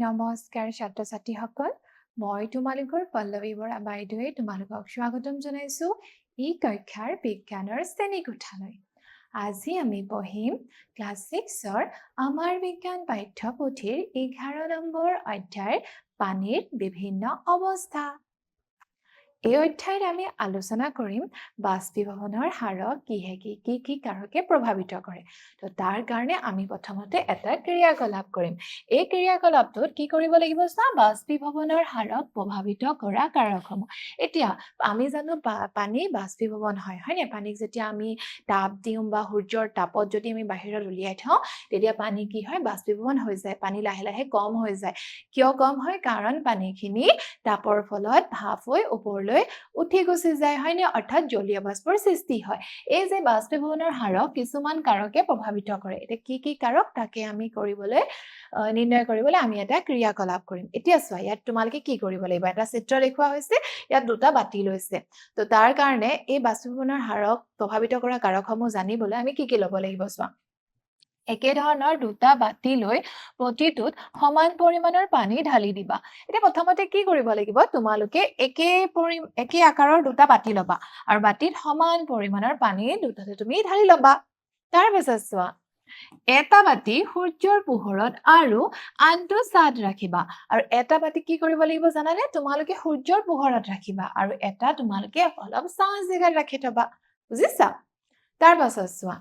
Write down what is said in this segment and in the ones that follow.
নমস্কাৰ ছাত্ৰ ছাত্ৰীসকল মই তোমালোকৰ পল্লৱী বৰা বাইদেৱে তোমালোকক স্বাগতম জনাইছো এই কক্ষাৰ বিজ্ঞানৰ শ্ৰেণীকোঠালৈ আজি আমি পঢ়িম ক্লাছ 6ৰ আমাৰ বিজ্ঞান পাঠ্যপুথিৰ 11 নম্বৰ অধ্যায় পানীৰ বিভিন্ন অৱস্থা এই অধ্যায়ত আমি আলোচনা কৰিম বাষ্পীভৱনৰ হাৰক কি কাৰকে প্ৰভাৱিত কৰে তো তাৰ কাৰণে আমি প্ৰথমতে এটা ক্ৰিয়াকলাপ কৰিম এই ক্ৰিয়াকলাপটোত কি কৰিব লাগিব চা বাষ্পীভৱনৰ হাৰক প্ৰভাৱিত কৰা কাৰকসমূহ এতিয়া আমি জানো পানী বাষ্পীভৱন হয় হয়নে পানীক যেতিয়া আমি তাপ দিওঁ বা সূৰ্যৰ তাপত যদি আমি বাহিৰত উলিয়াই থওঁ তেতিয়া পানী কি হয় বাষ্পীভৱন হৈ যায় পানী লাহে লাহে কম হৈ যায় কিয় কম হয় কাৰণ পানীখিনি তাপৰ ফলত ভাপ হৈ ওপৰলৈ উঠি গুচি যায় হয়নে অৰ্থাৎ জলীয় বাষ্পৰ সৃষ্টি হয় এই যে বাষ্পীভৱনৰ হাৰক কিছুমান কাৰকে প্ৰভাৱিত কৰে এতিয়া কি কাৰক তাকে আমি নিৰ্ণয় কৰিবলৈ আমি এটা ক্ৰিয়াকলাপ কৰিম এতিয়া চোৱা ইয়াত তোমালোকে কি কৰিব লাগিব এটা চিত্ৰ দেখুওৱা হৈছে ইয়াত দুটা বাতি লৈছে তো তাৰ কাৰণে এই বাষ্পীভৱনৰ হাৰক প্ৰভাৱিত কৰা কাৰকসমূহ জানিবলৈ আমি কি ল'ব লাগিব চোৱা একে ধৰণৰ দুটা বাতি লৈ প্ৰতিটোত সমান পৰিমাণৰ পানী ঢালি দিবা এতিয়া প্ৰথমতে কি কৰিব লাগিব তোমালোকে একে আকাৰৰ দুটা বাতি লবা আৰু বাতিত সমান পৰিমাণৰ পানী দুটাতে তুমি ঢালি লবা তাৰ পিছত চোৱা এটা বাতি সূৰ্যৰ পোহৰত আৰু আনটো ছাদ ৰাখিবা আৰু এটা বাতি কি কৰিব লাগিব জানানে তোমালোকে সূৰ্যৰ পোহৰত ৰাখিবা আৰু এটা তোমালোকে অলপ ছাঁ জেগাত ৰাখি থবা বুজিছা তাৰ পাছত চোৱা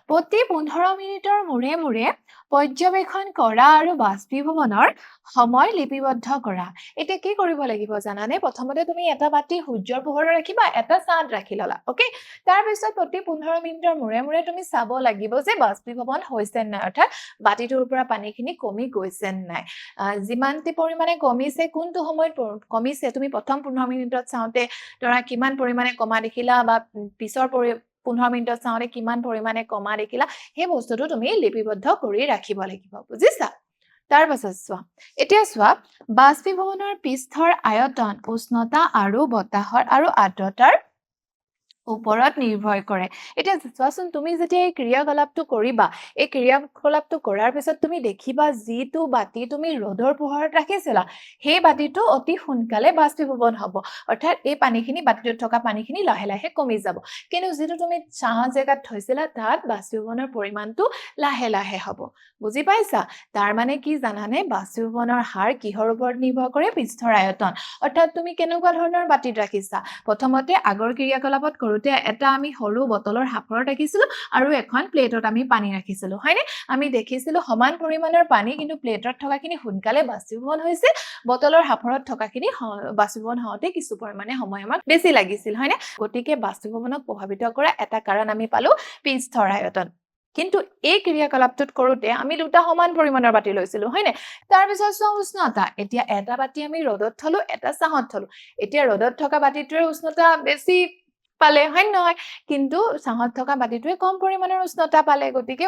প্ৰতি 15 মিনিটৰ মূৰে পৰ্যবেক্ষণ কৰা আৰু বাষ্পীভৱনৰ সময় লিপিবদ্ধ কৰা এতিয়া কি কৰিব লাগিব জানানে প্ৰথমতে তুমি এটা বাতি সূৰ্যৰ পোহৰত ৰাখিবা এটা ছাদ ৰাখি ললা ওকে তাৰ পিছত প্ৰতি 15 মিনিটৰ মূৰে তুমি চাব লাগিব যে বাষ্পীভৱন হৈছে নাই অৰ্থাৎ বাতিটোৰ পৰা পানীখিনি কমি গৈছে নাই যিমানটি পৰিমাণে কমিছে কোনটো সময়ত কমিছে তুমি প্ৰথম 15 মিনিটত চাওঁতে ধৰা কিমান পৰিমাণে কমা দেখিলা বা পিছৰ 15 মিনিটত চাওঁতে কিমান পৰিমাণে কমা দেখিলা সেই বস্তুটো তুমি লিপিবদ্ধ কৰি ৰাখিব লাগিব বুজিছা তাৰ পাছত চোৱা এতিয়া চোৱা বাষ্পীভৱনৰ পৃষ্ঠৰ আয়তন উষ্ণতা আৰু বতাহৰ আৰু আৰ্দ্ৰতাৰ ওপৰত নিৰ্ভৰ কৰে এতিয়া চোৱাচোন তুমি যেতিয়া এই ক্ৰিয়াকলাপটো কৰিবা এই ক্ৰিয়াকলাপটো কৰাৰ পিছত তুমি দেখিবা যিটো বাতি তুমি ৰ'দৰ পোহৰত ৰাখিছিলা সেই বাতিটো অতি সোনকালে বাষ্পীভৱন হ'ব অৰ্থাৎ এই পানীখিনি বাতিটোত থকা পানীখিনি লাহে লাহে কমি যাব কিন্তু যিটো তুমি ছাঁ জেগাত থৈছিলা তাত বাষ্পীভৱনৰ পৰিমাণটো লাহে লাহে হ'ব বুজি পাইছা তাৰ মানে কি জানানে বাষ্পীভৱনৰ হাৰ কিহৰ ওপৰত নিৰ্ভৰ কৰে পৃষ্ঠৰ আয়তন অৰ্থাৎ তুমি কেনেকুৱা ধৰণৰ বাতিত ৰাখিছা প্ৰথমতে আগৰ ক্ৰিয়াকলাপত কৰোতে এটা আমি সৰু বটলৰ হাফৰত ৰাখিছিলো আৰু এখন প্লেটত আমি পানী ৰাখিছিলো হয়নে আমি দেখিছিলো সমান পৰিমাণৰ পানী কিন্তু প্লেটত থকাখিনি সোনকালে বাষ্পীভৱন হৈছে বটলৰ হাফৰত থকাখিনি বাষ্পীভৱন হওঁতে কিছু পৰিমাণে সময় আমাক বেছি লাগিছিল হয়নে গতিকে বাষ্পীভৱনক প্ৰভাৱিত কৰা এটা কাৰণ আমি পালো পৃষ্ঠৰ আয়তন কিন্তু এই ক্ৰিয়াকলাপটোত কৰোতে আমি দুটা সমান পৰিমাণৰ বাতি লৈছিলো হয়নে তাৰ পিছত উষ্ণতা এতিয়া এটা বাতি আমি ৰ'দত থলো এটা ছাঁত থলো এতিয়া ৰ'দত থকা বাতিটোৰ উষ্ণতা বেছি পালে হয় নহয় কিন্তু ছাঁত থকা বাতিটোৱে কম পৰিমাণৰ উষ্ণতা পালে গতিকে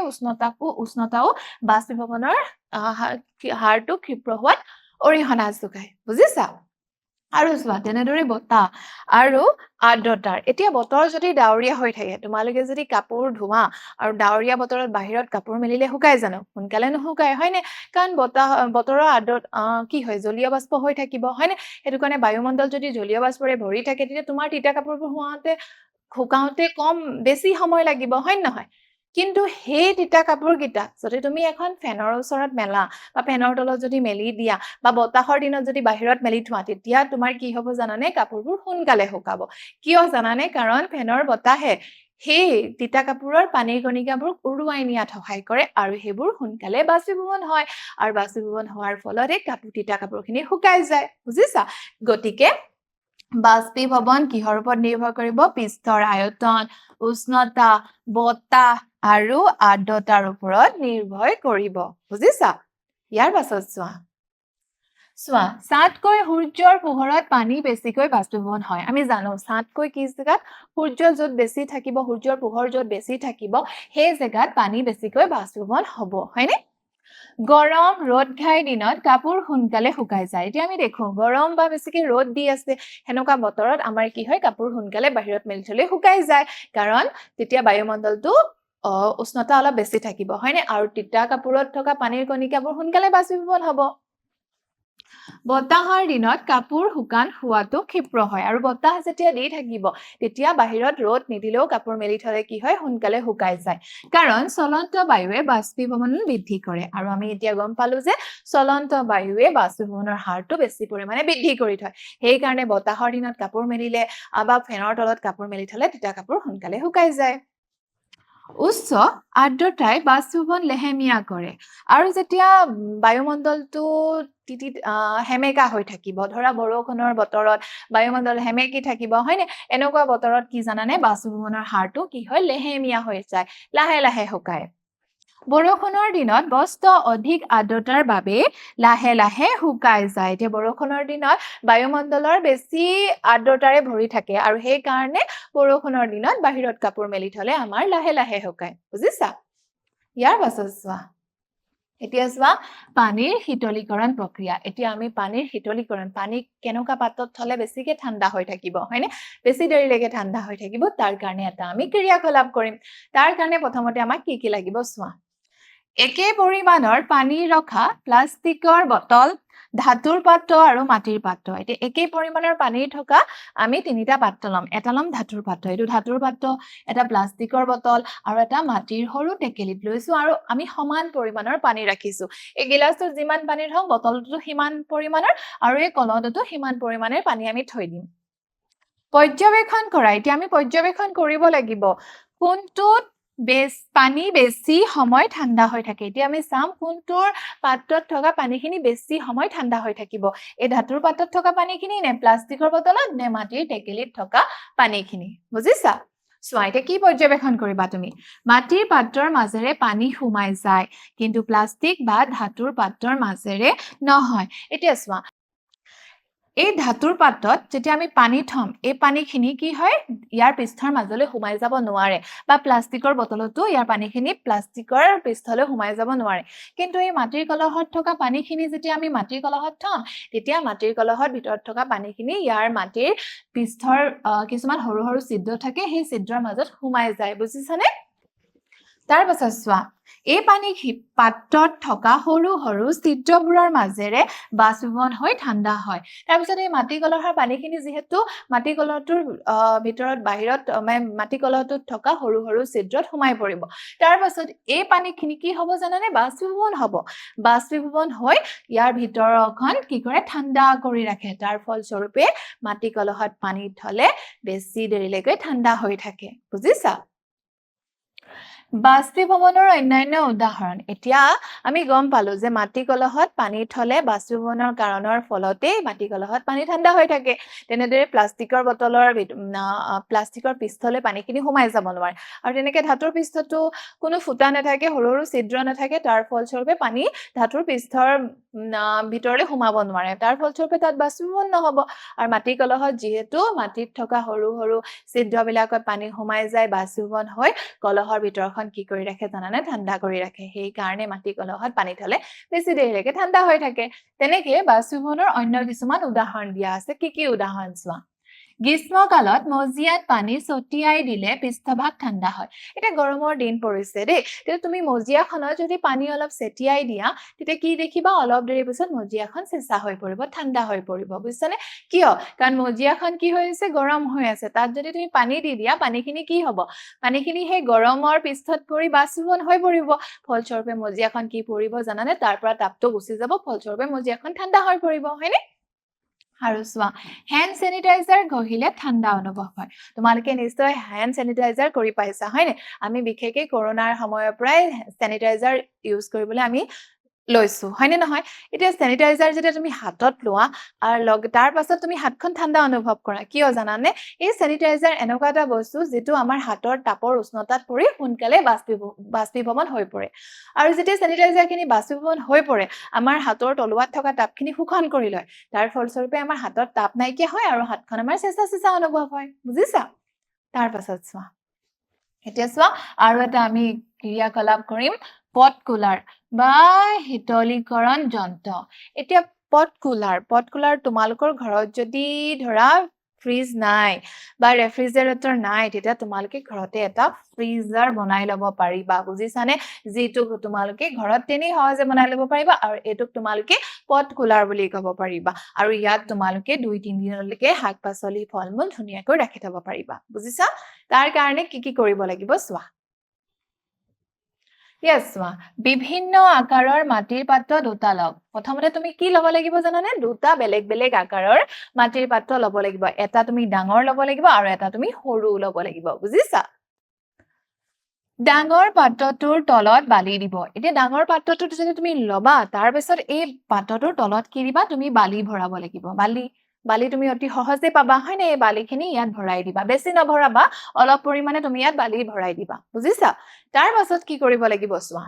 উষ্ণতাও বাষ্পীভৱনৰ হাৰটো ক্ষীপ্ৰ হোৱাত অৰিহণা যোগায় বুজিছা আৰু চোৱা তেনেদৰে বতাহ আৰু আৰ্দ্ৰতাৰ এতিয়া বতৰ যদি ডাৱৰীয়া হৈ থাকে তোমালোকে যদি কাপোৰ ধোৱা আৰু ডাৱৰীয়া বতৰত বাহিৰত কাপোৰ মেলিলে শুকাই জানো সোনকালে নুশুকায় হয়নে কাৰণ বতৰৰ কি হয় জলীয় বাষ্প হৈ থাকিব হয়নে সেইটো কাৰণে বায়ুমণ্ডল যদি জলীয় বাষ্পৰে ভৰি থাকে তেতিয়া তোমাৰ তিতা কাপোৰবোৰ শুকাওঁতে বেছি সময় লাগিব হয় নহয় কিন্তু সেই তিতা কাপোৰকেইটা যদি তুমি এখন ফেনৰ ওচৰত মেলা বা ফেনৰ তলত যদি মেলি দিয়া বা বতাহৰ দিনত যদি বাহিৰত মেলি থোৱা তেতিয়া তোমাৰ কি হ'ব জানানে কাপোৰবোৰ সোনকালে শুকাব কিয় জানানে কাৰণ ফেনৰ বতাহে সেই তিতা কাপোৰৰ পানীৰ কণিকাবোৰ উৰুৱাই নিয়াত সহায় কৰে আৰু সেইবোৰ সোনকালে বাষ্পীভৱন হয় আৰু বাষ্পীভৱন হোৱাৰ ফলত এই তিতা কাপোৰখিনি শুকাই যায় বুজিছা গতিকে বাষ্পীভৱন কিহৰ ওপৰত নিৰ্ভৰ কৰিব পৃষ্ঠৰ আয়তন উষ্ণতা বতাহ আৰু আৰ্দ্ৰতাৰ ওপৰত নিৰ্ভৰ কৰিব বুজিছা ইয়াৰ পাছত চোৱা ছাঁতকৈ সূৰ্যৰ পোহৰত পানী বেছিকৈ বাষ্পীভৱন হয় আমি জানো ছাঁতকৈ কি জেগাত সূৰ্য য'ত বেছি থাকিব সূৰ্যৰ পোহৰ য'ত বেছি থাকিব সেই জেগাত পানী বেছিকৈ বাষ্পীভৱন হ'ব হয়নে গৰম ৰ'দ ঘাই দিনত কাপোৰ সোনকালে শুকাই যায় এতিয়া আমি দেখো গৰম বা বেছিকৈ ৰ'দ দি আছে হেনেকুৱা বতৰত আমাৰ কি হয় কাপোৰ সোনকালে বাহিৰত মেলি থলে শুকাই যায় কাৰণ তেতিয়া বায়ুমণ্ডলটো উষ্ণতা অলপ বেছি থাকিব হয়নে আৰু তিতা কাপোৰত থকা পানীৰ কণিকাবোৰ সোনকালে বাষ্পীভৱন হ'ব বতাহৰ দিনত কাপোৰ শুকান হোৱাটো ক্ষিপ্ৰ হয় আৰু বতাহ যেতিয়া দি থাকিব তেতিয়া বাহিৰত ৰ'দ নিদিলেও কাপোৰ মেলি থলে কি হয় সোনকালে শুকাই যায় কাৰণ চলন্ত বায়ুৱে বাষ্পীভৱন বৃদ্ধি কৰে আৰু আমি এতিয়া গম পালো যে চলন্ত বায়ুৱে বাষ্পীভৱনৰ হাৰটো বেছি পৰিমাণে বৃদ্ধি কৰি থয় সেইকাৰণে বতাহৰ দিনত কাপোৰ মেলিলে বা ফেনৰ তলত কাপোৰ মেলি থলে তেতিয়া কাপোৰ সোনকালে শুকাই যায় উচ্চ আৰ্দ্ৰতাই বাষ্পীভৱন লেহেমীয়া কৰে আৰু যেতিয়া বায়ুমণ্ডলটো সেমেকা হৈ থাকিব ধৰা বৰষুণৰ বতৰত বায়ুমণ্ডল সেমেকি থাকিব হয়নে এনেকুৱা বতৰত কি জানানে বাষ্পীভৱনৰ হাৰটো কি হয় লেহেমীয়া হৈ যায় লাহে লাহে শুকায় বৰষুণৰ দিনত বস্ত্ৰ অধিক আৰ্দ্ৰতাৰ বাবে লাহে লাহে শুকাই যায় এতিয়া বৰষুণৰ দিনত বায়ুমণ্ডলৰ বেছি আৰ্দ্ৰতাৰে ভৰি থাকে আৰু সেই কাৰণে বৰষুণৰ দিনত বাহিৰত কাপোৰ মেলি থলে আমাৰ লাহে লাহে শুকায় বুজিছা ইয়াৰ পাছত চোৱা এতিয়া চোৱা পানীৰ শীতলীকৰণ প্ৰক্ৰিয়া এতিয়া আমি পানীৰ শীতলীকৰণ পানী কেনেকুৱা পাত্ৰত থলে বেছিকে ঠাণ্ডা হৈ থাকিব হয়নে বেছি দেৰিলৈকে ঠাণ্ডা হৈ থাকিব তাৰ কাৰণে এটা আমি ক্ৰিয়াকলাপ কৰিম তাৰ কাৰণে প্ৰথমতে আমাক কি লাগিব চোৱা একে পৰিমাণৰ পানী ৰখা প্লাষ্টিকৰ বটল ধাতুৰ পাত্ৰ আৰু মাটিৰ পাত্ৰ এতিয়া একে পৰিমাণৰ পানী থকা আমি তিনিটা পাত্ৰ ল'ম এটা ল'ম ধাতুৰ পাত্ৰ এইটো ধাতুৰ পাত্ৰ এটা প্লাষ্টিকৰ বটল আৰু এটা মাটিৰ সৰু টেকেলিত লৈছো আৰু আমি সমান পৰিমাণৰ পানী ৰাখিছো এই গিলাসটোত যিমান পানী থওঁ বটলটো সিমান পৰিমাণৰ আৰু এই কলহটো সিমান পৰিমাণৰ পানী আমি থৈ দিম পৰ্যবেক্ষণ কৰা এতিয়া আমি পৰ্যবেক্ষণ কৰিব লাগিব কোনটোত পানী বেছি সময় ঠাণ্ডা হৈ থাকে এতিয়া আমি চাম কোনটোৰ পাত্ৰত থকা পানীখিনি বেছি সময় ঠাণ্ডা হৈ থাকিব এই ধাতুৰ পাত্ৰত থকা পানীখিনি নে প্লাষ্টিকৰ বটলত নে মাটিৰ টেকেলিত থকা পানীখিনি বুজিছা চোৱা এতিয়া কি পৰ্যবেক্ষণ কৰিবা তুমি মাটিৰ পাত্ৰৰ মাজেৰে পানী সোমাই যায় কিন্তু প্লাষ্টিক বা ধাতুৰ পাত্ৰৰ মাজেৰে নহয় এতিয়া চোৱা এই ধাতুৰ পাত্ৰত যেতিয়া আমি পানী থম এই পানীখিনি কি হয় ইয়াৰ পৃষ্ঠৰ মাজলৈ সোমাই যাব নোৱাৰে বা প্লাষ্টিকৰ বটলতো ইয়াৰ পানীখিনি প্লাষ্টিকৰ পৃষ্ঠলৈ সোমাই যাব নোৱাৰে কিন্তু এই মাটিৰ কলহত থকা পানীখিনি যেতিয়া আমি মাটিৰ কলহত থম তেতিয়া মাটিৰ কলহৰ ভিতৰত থকা পানীখিনি ইয়াৰ মাটিৰ পৃষ্ঠৰ কিছুমান সৰু সৰু ছিদ্ৰ থাকে সেই ছিদ্ৰৰ মাজত সোমাই যায় বুজিছানে তাৰ পাছত চোৱা এই পানী পাত্ৰত থকা সৰু সৰু ছিদ্ৰবোৰৰ মাজেৰে বাষ্পীভৱন হৈ ঠাণ্ডা হয় তাৰপিছত এই মাটি কলহৰ পানীখিনি যিহেতু মাটি কলহটোৰ ভিতৰত বাহিৰত মাটি কলহটোত থকা সৰু সৰু ছিদ্ৰত সোমাই পৰিব তাৰ পাছত এই পানীখিনি কি হ'ব জানানে বাষ্পীভৱন হ'ব বাষ্পীভৱন হৈ ইয়াৰ ভিতৰখন কি কৰে ঠাণ্ডা কৰি ৰাখে তাৰ ফলস্বৰূপে মাটি কলহত পানী থলে বেছি দেৰিলৈকে ঠাণ্ডা হৈ থাকে বুজিছা বাষ্পীভৱনৰ অন্যান্য উদাহৰণ এতিয়া আমি গম পালো যে মাটি কলহত পানী থলে বাষ্পীভৱনৰ কাৰণৰ ফলতেই মাটি কলহত পানী ঠাণ্ডা হৈ থাকে তেনেদৰে প্লাষ্টিকৰ পৃষ্ঠলৈ পানীখিনি সোমাই যাব নোৱাৰে আৰু তেনেকে ধাতুৰ পৃষ্ঠটো কোনো ফুটা নাথাকে সৰু সৰু ছিদ্ৰ নাথাকে তাৰ ফলস্বৰূপে পানী ধাতুৰ পৃষ্ঠৰ ভিতৰলৈ সোমাব নোৱাৰে তাৰ ফলস্বৰূপে তাত বাষ্পীভৱন নহব আৰু মাটি কলহত যিহেতু মাটিত থকা সৰু সৰু ছিদ্ৰবিলাকত পানী সোমাই যায় বাষ্পীভৱন হৈ কলহৰ ভিতৰখন কি কৰি ৰাখে জানানে ঠাণ্ডা কৰি ৰাখে সেই কাৰণে মাটি কলহত পানী থলে বেছি দেৰিলৈকে ঠাণ্ডা হৈ থাকে তেনেকে বাষ্পীভৱনৰ অন্য কিছুমান উদাহৰণ দিয়া আছে কি উদাহৰণ চোৱা গ্ৰীষ্মকালত মজিয়াত পানী ছটিয়াই দিলে পৃষ্ঠভাগ ঠাণ্ডা হয় এটা গৰমৰ দিন পৰিছে দেই তেতিয়া তুমি মজিয়াখনত যদি পানী অলপ ছটিয়াই দিয়া তেতিয়া কি দেখিবা অলপ দেৰি পিছত মজিয়াখন চেঁচা হৈ পৰিব ঠাণ্ডা হৈ পৰিব বুজিছানে কিয় কাৰণ মজিয়াখন কি হৈছে গৰম হৈ আছে তাত যদি তুমি পানী দি দিয়া পানীখিনি কি হ'ব পানীখিনি সেই গৰমৰ পৃষ্ঠত পৰি বাষ্পীভৱন হৈ পৰিব ফলস্বৰূপে মজিয়াখন কি পৰিব জানানে তাৰ পৰা তাপটো গুচি যাব ফলস্বৰূপে মজিয়াখন ঠাণ্ডা হৈ পৰিব হয়নে আৰু চোৱা হ্যান্ড স্যানিটাইজাৰ ঘঁহিলে ঠাণ্ডা অনুভৱ হয় তোমালোকে নিশ্চয় হ্যান্ড স্যানিটাইজাৰ কৰি পাইছা হয়নে আমি বিশেষকৈ কৰোনাৰ সময়ৰ পৰাই স্যানিটাইজাৰ ইউজ কৰিবলৈ আমি লৈছো হয়নে নহয় এতিয়া স্যানিটাইজাৰ যেতিয়া তুমি হাতত লোৱা আৰু তাৰ পাছত তুমি হাতখন ঠাণ্ডা অনুভৱ কৰা কিয় জানানে এই স্যানিটাইজাৰ এনেকুৱা এটা বস্তু যেটো আমাৰ হাতৰ তাপৰ উষ্ণতাত পৰি সোনকালে বাষ্পীভৱন হৈ পৰে আৰু যেতিয়া স্যানিটাইজাৰখিনি বাষ্পীভৱন হৈ পৰে আমাৰ হাতৰ তলুৱাত থকা তাপখিনি শোষণ কৰি লয় তাৰ ফলস্বৰূপে আমাৰ হাতত তাপ নাইকিয়া হয় আৰু হাতখন আমাৰ চেঁচা অনুভৱ হয় বুজিছা তাৰ পাছত চোৱা এতিয়া চোৱা আৰু এটা আমি ক্ৰিয়াকলাপ কৰিম পট কুলাৰ বা শীতলীকৰণ যন্ত্ৰ এতিয়া পট কুলাৰ তোমালোকৰ ঘৰত যদি ধৰা ফ্ৰিজ নাই বা ৰেফ্ৰিজাৰেটৰ নাই তেতিয়া তোমালোকে ঘৰতে এটা ফ্ৰিজাৰ বনাই ল'ব পাৰিবা বুজিছানে যিটো তোমালোকে ঘৰত তেনেই সহজে বনাই ল'ব পাৰিবা আৰু এইটোক তোমালোকে পট কুলাৰ বুলি ক'ব পাৰিবা আৰু ইয়াত তোমালোকে 2-3 দিনলৈকে শাক-পাচলি ফল-মূল ধুনীয়াকৈ ৰাখি থব পাৰিবা বুজিছা তাৰ কাৰণে কি কৰিব লাগিব চোৱা Yes, মা বিভিন্ন আকাৰৰ মাটিৰ পাত্ৰ দুটা লওক প্ৰথমতে তুমি কি ল'ব লাগিব জানানে দুটা বেলেগ বেলেগ আকাৰৰ মাটিৰ পাত্ৰ ল'ব লাগিব এটা তুমি ডাঙৰ ল'ব লাগিব আৰু এটা তুমি সৰু ল'ব লাগিব বুজিছা ডাঙৰ পাত্ৰটোৰ তলত বালি দিব এতিয়া ডাঙৰ পাত্ৰটোত যদি তুমি ল'বা তাৰ পিছত এই পাত্ৰটোৰ তলত কি দিবা তুমি বালি ভৰাব লাগিব বালি তুমি অতি সহজে পাবা হয় নে এই বালিখিনি ইয়াত ভৰাই দিবা বেছি নভৰাবা অলপ পৰিমাণে তুমি ইয়াত বালি ভৰাই দিবা বুজিছা তাৰ পাছত কি কৰিব লাগিব চোৱা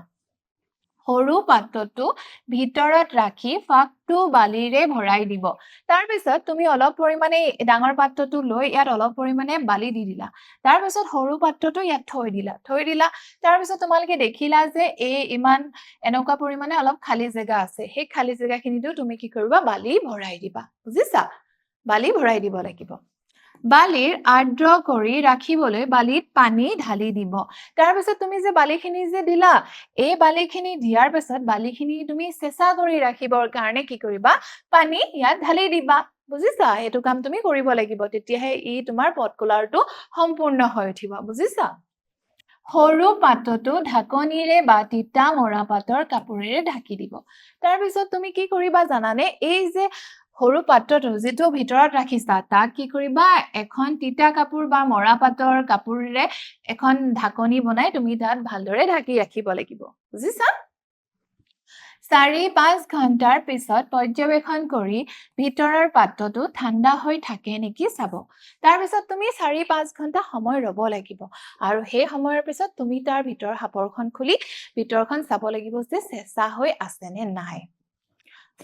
সৰু পাত্ৰটো ভিতৰত ৰাখি ফাকটো বালিৰে ভৰাই দিব তাৰ পিছত তুমি অলপ পৰিমাণে ডাঙৰ পাত্ৰটো লৈ ইয়াত অলপ পৰিমাণে বালি দি দিলা তাৰ পিছত সৰু পাত্ৰটো ইয়াত থৈ দিলা তাৰ পিছত তোমালোকে দেখিলা যে এই ইমান এনেকুৱা পৰিমাণে অলপ খালি জেগা আছে সেই খালি জেগাখিনিতো তুমি কি কৰিবা বালি ভৰাই দিবা বুজিছা বালি ভৰাই দিব লাগিব বালিৰ আৰ্দ্ৰ কৰি ৰাখিবলৈ বালিত পানী ঢালি দিব তাৰ পিছত তুমি যে বালিখিনি যে দিলা এই বালিখিনি দিয়াৰ পিছত বালিখিনি তুমি চেঁচা কৰি ৰাখিবৰ কাৰণে কি কৰিবা পানী ইয়াত ঢালি দিবা বুজিছা এইটো কাম তুমি কৰিব লাগিব তেতিয়াহে ই তোমাৰ পটকুলাৰটো সম্পূৰ্ণ হৈ উঠিব বুজিছা সৰু পাত্ৰটো ঢাকনিৰে বা তিতা মৰা পাতৰ কাপোৰেৰে ঢাকি দিব তাৰ পিছত তুমি কি কৰিবা জানানে এই যে সৰু পাত্ৰটো যিটো ভিতৰত ৰাখিছা তাক কি কৰিবা এখন তিতা কাপোৰ বা মৰা পাতৰ কাপোৰেৰে এখন ঢাকনি বনাই তুমি তাত ভালদৰে ঢাকি ৰাখিব লাগিব বুজিছা 4-5 ঘণ্টাৰ পিছত পৰ্যবেক্ষণ কৰি ভিতৰৰ পাত্ৰটো ঠাণ্ডা হৈ থাকে নেকি চাব তাৰ পিছত তুমি 4-5 ঘণ্টা সময় ৰব লাগিব আৰু সেই সময়ৰ পিছত তুমি তাৰ ভিতৰ হাপৰখন খুলি ভিতৰখন চাব লাগিব যে চেঁচা হৈ আছে নে নাই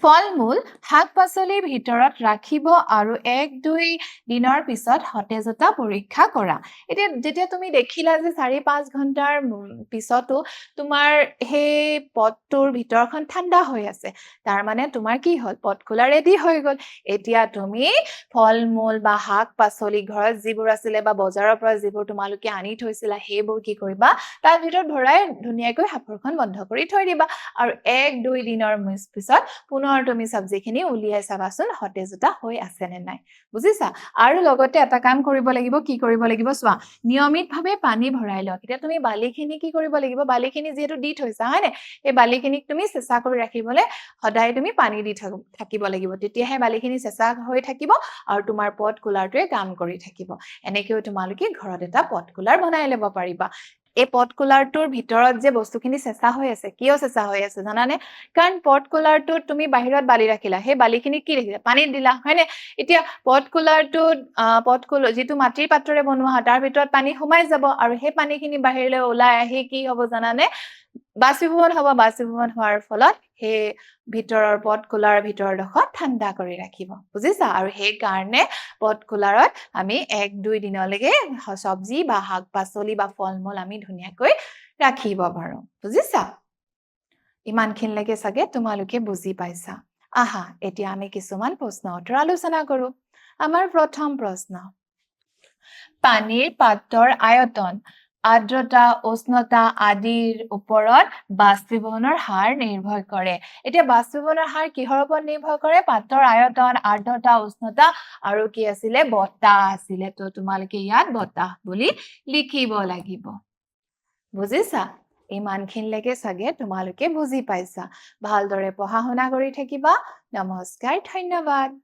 ফল-মূল শাক-পাচলিৰ ভিতৰত ৰাখিব আৰু 1-2 দিনৰ পিছত সতেজতা পৰীক্ষা কৰা এতিয়া যেতিয়া তুমি দেখিলা যে 4-5 ঘণ্টাৰ পিছতো তোমাৰ সেই পটটোৰ ভিতৰখন ঠাণ্ডা হৈ আছে তাৰ মানে তোমাৰ কি হ'ল পটকুলা ৰেডি হৈ গ'ল এতিয়া তুমি ফল-মূল বা শাক-পাচলি ঘৰত যিবোৰ আছিলে বা বজাৰৰ পৰা যিবোৰ তোমালোকে আনি থৈছিলা সেইবোৰ কি কৰিবা তাৰ ভিতৰত ভৰাই ধুনীয়াকৈ হাপৰখন বন্ধ কৰি থৈ দিবা আৰু 1-2 দিনৰ পিছত পুনৰ তুমি সবজিখিনি উলিয়াই চাবাচোন সতেজতা হৈ আছে নে নাই বুজিছা আৰু লগতে এটা কাম কৰিব লাগিব কি কৰিব লাগিব চোৱা নিয়মিতভাৱে পানী ভৰাই লওক এতিয়া তুমি বালিখিনি কি কৰিব লাগিব বালিখিনি যেহেতু দি থৈছা হয়নে এই বালিখিনিক তুমি চেঁচা কৰি ৰাখিবলৈ সদায় তুমি পানী দি থাকিব লাগিব তেতিয়াহে বালিখিনি চেঁচা হৈ থাকিব আৰু তোমাৰ পট কুলাৰটোৱে কাম কৰি থাকিব এনেকৈও তোমালোকে ঘৰত এটা পট কুলাৰ বনাই ল'ব পাৰিবা এই পট কুলাৰটোৰ ভিতৰত যে বস্তুখিনি চেঁচা হৈ আছে কিয় চেঁচা হৈ আছে জানানে কাৰণ পট কুলাৰটোত তুমি বাহিৰত বালি ৰাখিলা সেই বালিখিনি কি ৰাখিলা পানীত দিলা হয়নে এতিয়া পট কুলাৰটোত যিটো মাটিৰ পাত্ৰৰে বনোৱা হয় তাৰ ভিতৰত পানী সোমাই যাব আৰু সেই পানীখিনি বাহিৰলৈ ওলাই আহি কি হ'ব জানানে বাষ্পীভৱন হোৱাৰ ফলত সেই ভিতৰৰ পট কুলাৰৰ ভিতৰৰ ডোখৰ ঠাণ্ডা কৰি ৰাখিব বুজিছা আৰু সেই কাৰণে পট কুলাৰত আমি 1-2 দিনলৈকে সবজি বা শাক-পাচলি বা ফল-মূল আমি ধুনীয়াকৈ ৰাখিব পাৰো বুজিছা ইমানখিনিলৈকে চাগে তোমালোকে বুজি পাইছা আহা এতিয়া আমি কিছুমান প্ৰশ্ন উত্তৰ আলোচনা কৰো আমাৰ প্ৰথম প্ৰশ্ন পানীৰ পাত্ৰৰ আয়তন আৰ্দ্ৰতা উষ্ণতা আদিৰ ওপৰত বাষ্পীভৱনৰ হাৰ নিৰ্ভৰ কৰে এতিয়া বাষ্পীভৱনৰ হাৰ কিহৰ ওপৰত নিৰ্ভৰ কৰে পাত্ৰৰ আয়তন আৰ্দ্ৰতা উষ্ণতা আৰু কি আছিলে বতাহ আছিলে তো তোমালোকে ইয়াত বতাহ বুলি লিখিব লাগিব বুজিছা ইমানখিনিলৈকে চাগে তোমালোকে বুজি পাইছা ভালদৰে পঢ়া শুনা কৰি থাকিবা নমস্কাৰ ধন্যবাদ